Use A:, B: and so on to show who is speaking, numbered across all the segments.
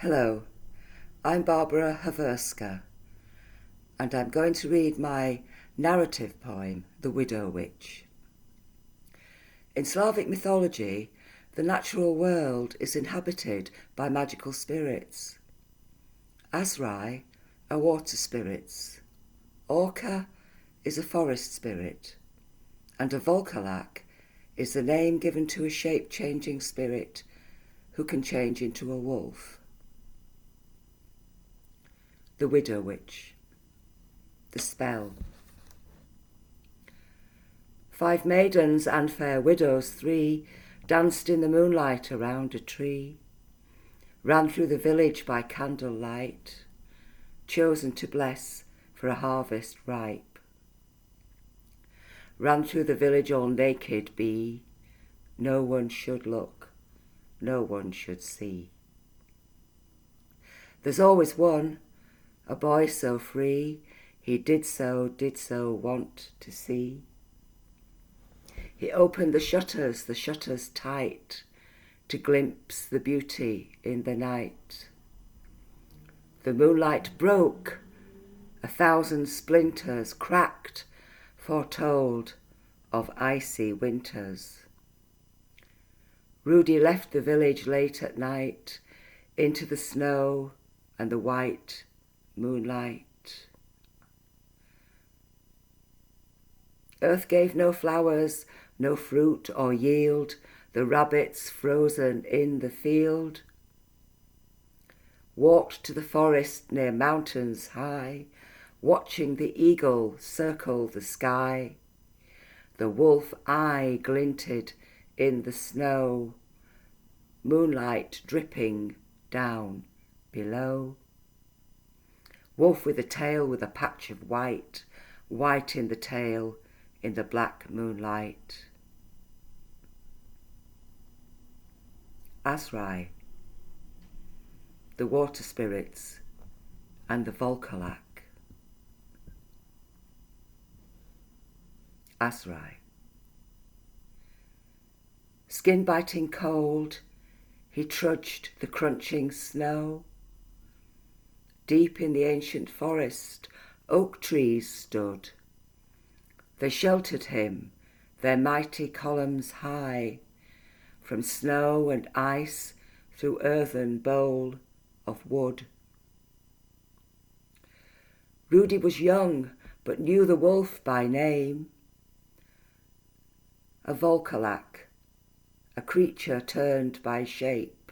A: Hello, I'm Barbara Howerska, and I'm going to read my narrative poem, The Widow Witch. In Slavic mythology, the natural world is inhabited by magical spirits. Asrai are water spirits, Orca is a forest spirit, and a Volkolak is the name given to a shape-changing spirit who can change into a wolf. The Widow Witch. The spell. 5 maidens and fair widows 3 danced in the moonlight around a tree, ran through the village by candlelight, chosen to bless for a harvest ripe. Ran through the village all naked be, no one should look, no one should see. There's always one, a boy so free, he did so want to see. He opened the shutters tight, to glimpse the beauty in the night. The moonlight broke, 1,000 splinters cracked, foretold of icy winters. Rudi left the village late at night, into the snow and the white moonlight. Earth gave no flowers, no fruit or yield, the rabbits frozen in the field. Walked to the forest near mountains high, watching the eagle circle the sky. The wolf eye glinted in the snow, moonlight dripping down below. Wolf with a tail with a patch of white, white in the tail in the black moonlight. Asrai, the water spirits, and the Volkolak. Asrai. Skin-biting cold, he trudged the crunching snow. Deep in the ancient forest, oak trees stood. They sheltered him, their mighty columns high, from snow and ice through earthen bowl of wood. Rudi was young, but knew the wolf by name. A Volkolak, a creature turned by shape,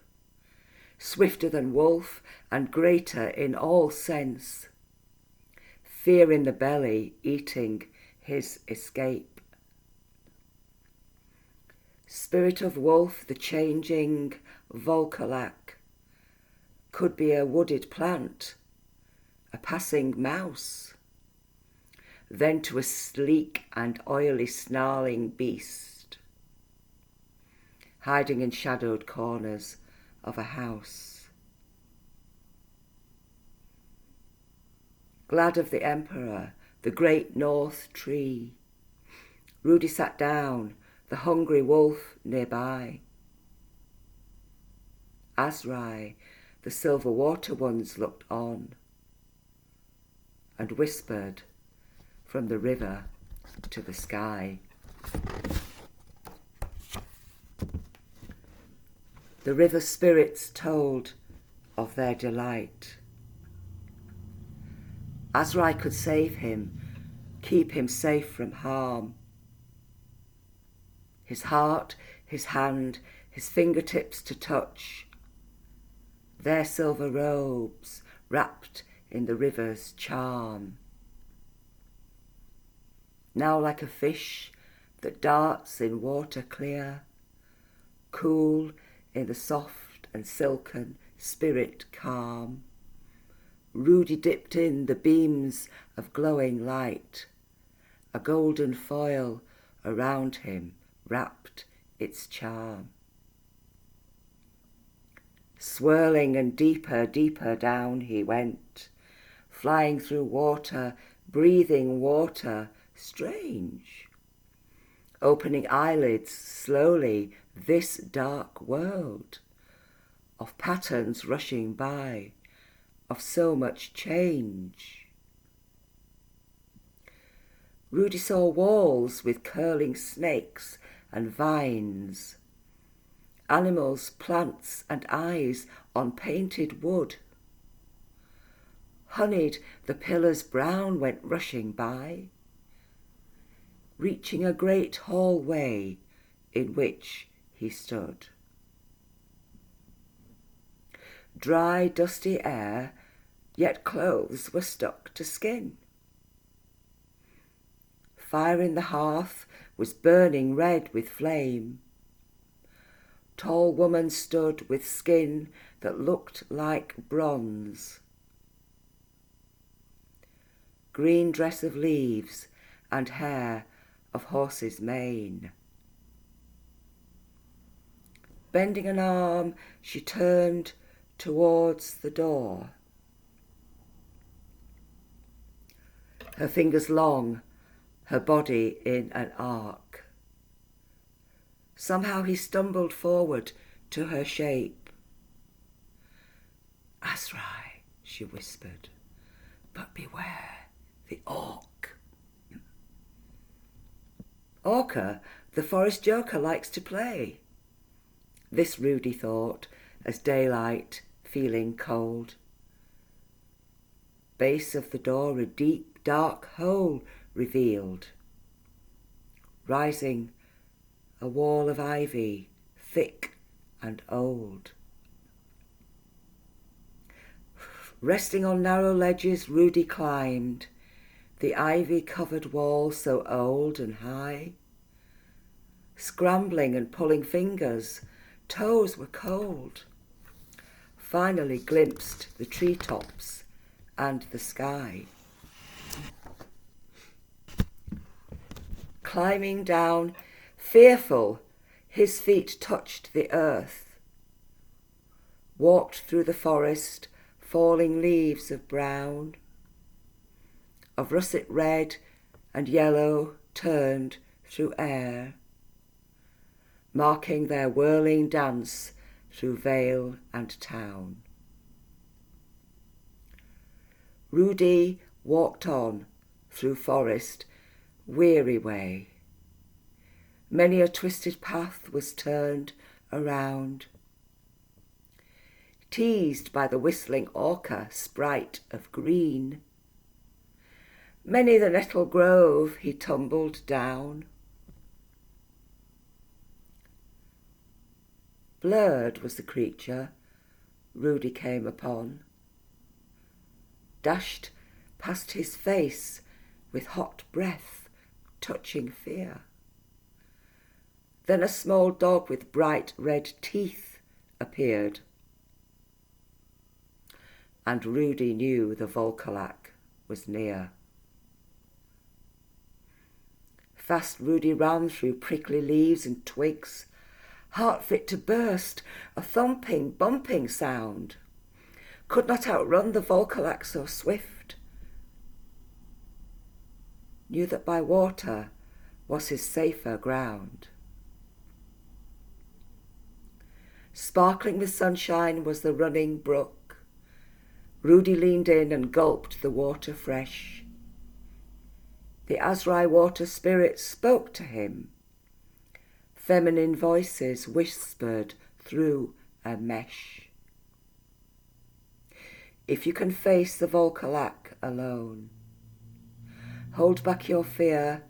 A: swifter than wolf and greater in all sense, fear in the belly eating his escape. Spirit of wolf, the changing Volkolak, could be a wooded plant, a passing mouse, then to a sleek and oily snarling beast, hiding in shadowed corners of a house. Glad of the emperor, the great north tree, Rudi sat down, the hungry wolf nearby. Asrai, the silver water ones looked on, and whispered from the river to the sky. The river spirits told of their delight. Asrai could save him, keep him safe from harm. His heart, his hand, his fingertips to touch, their silver robes wrapped in the river's charm. Now like a fish that darts in water clear, cool in the soft and silken spirit calm, Rudi dipped in the beams of glowing light, a golden foil around him wrapped its charm. Swirling and deeper, deeper down he went, flying through water, breathing water, strange. Opening eyelids slowly, this dark world of patterns rushing by, of so much change. Rudi saw walls with curling snakes and vines, animals, plants and eyes on painted wood. Honeyed, the pillars brown went rushing by, reaching a great hallway in which he stood. Dry, dusty air, yet clothes were stuck to skin. Fire in the hearth was burning red with flame. Tall woman stood with skin that looked like bronze. Green dress of leaves and hair of horse's mane. Bending an arm, she turned towards the door. Her fingers long, her body in an arc. Somehow he stumbled forward to her shape. "Azrai," she whispered, "but beware the orc." Orca, the forest joker, likes to play. This Rudi thought as daylight, feeling cold. Base of the door a deep, dark hole revealed. Rising, a wall of ivy, thick and old. Resting on narrow ledges, Rudi climbed the ivy-covered wall so old and high. Scrambling and pulling fingers, toes were cold. Finally glimpsed the treetops and the sky. Climbing down, fearful, his feet touched the earth. Walked through the forest, falling leaves of brown, of russet red and yellow turned through air, marking their whirling dance through vale and town. Rudi walked on through forest, weary way. Many a twisted path was turned around. Teased by the whistling orca, sprite of green. Many the nettle grove he tumbled down. Blurred was the creature Rudi came upon. Dashed past his face with hot breath, touching fear. Then a small dog with bright red teeth appeared. And Rudi knew the Volkolak was near. Fast Rudi ran through prickly leaves and twigs, heart fit to burst, a thumping, bumping sound. Could not outrun the Volkolak so swift. Knew that by water was his safer ground. Sparkling with sunshine was the running brook. Rudi leaned in and gulped the water fresh. The Azrai water spirits spoke to him. Feminine voices whispered through a mesh. If you can face the Volkolak alone, hold back your fear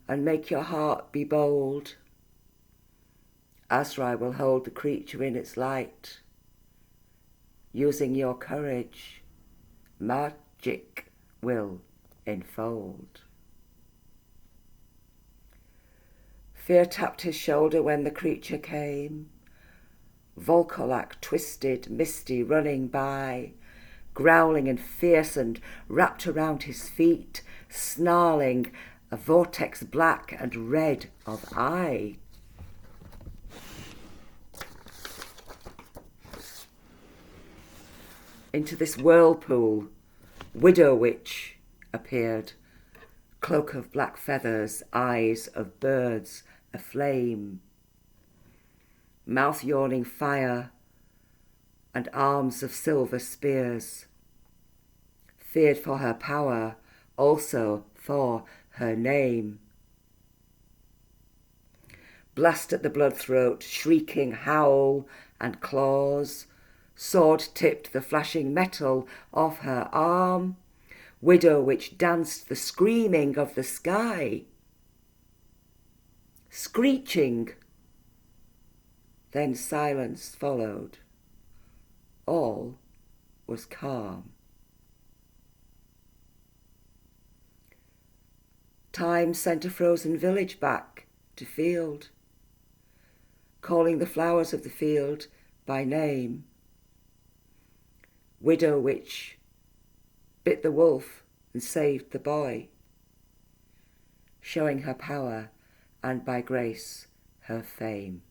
A: and make your heart be bold. Azrai will hold the creature in its light. Using your courage, magic will enfold. Fear tapped his shoulder when the creature came. Volkolak twisted, misty, running by, growling and fierce and wrapped around his feet, snarling, a vortex black and red of eye. Into this whirlpool, Widow Witch appeared, cloak of black feathers, eyes of birds aflame, mouth yawning fire, and arms of silver spears, feared for her power, also for her name. Blast at the blood-throat, shrieking howl and claws, sword tipped the flashing metal of her arm, widow witch danced the screaming of the sky. Screeching. Then silence followed. All was calm. Time sent a frozen village back to field, calling the flowers of the field by name. Widow witch bit the wolf and saved the boy, showing her power and by grace her fame.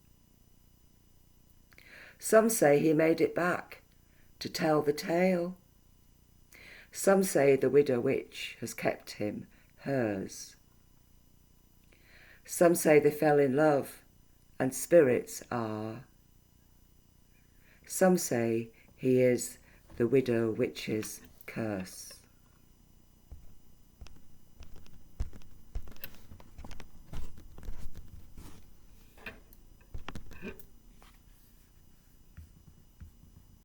A: Some say he made it back to tell the tale. Some say the widow witch has kept him hers. Some say they fell in love and spirits are. Some say he is the widow witch's curse.